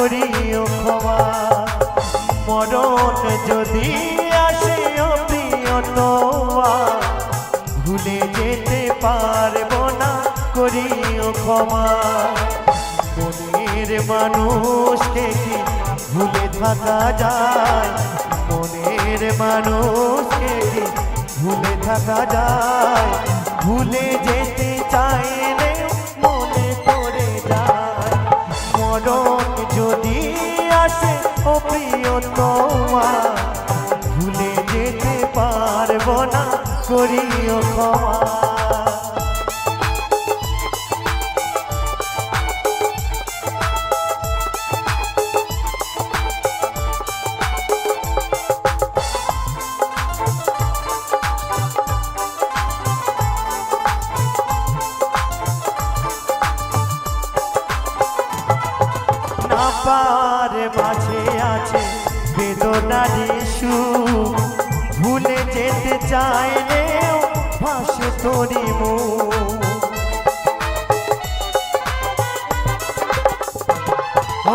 করিও ক্ষমা। মরণ যদি আসে ও প্রিয়তমা, ভুলে যেতে পারবো না করিও ক্ষমা। মনের মানুষকে কি ভুলে থাকা যায়? মনের মানুষকে কি ভুলে থাকা যায়? ভুলে যেতে চাইলে মনে পড়ে যায়। মরণ যদি আসে ও প্রিয়তমা, ভুলে যেতে পারবো না করিও ক্ষমা। নাপার মাঝে আছে বেদনার সুর, ভুলে যেতে চাইলেও ভাসে তোরি মুখ।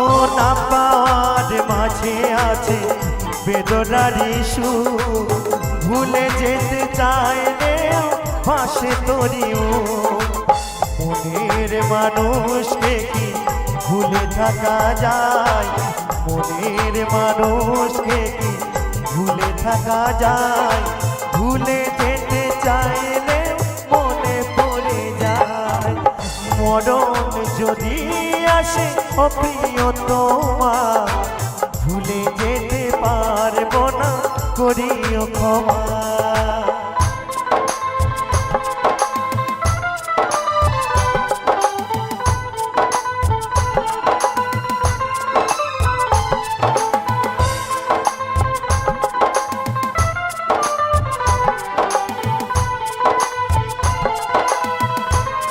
ও নাপার মাঝে আছে বেদনার সুর, ভুলে যেতে চাইলেও ভাসে তোরি মুখ। মনের মানুষকে কি ভুলে থাকা যায়? মনের মানুষকে কি ভুলে থাকা যায়? ভুলে যেতে চাইলে মনে পড়ে যায়। মরণ যদি আসে ও প্রিয়তমা, ভুলে যেতে পারবো না করিও ক্ষমা।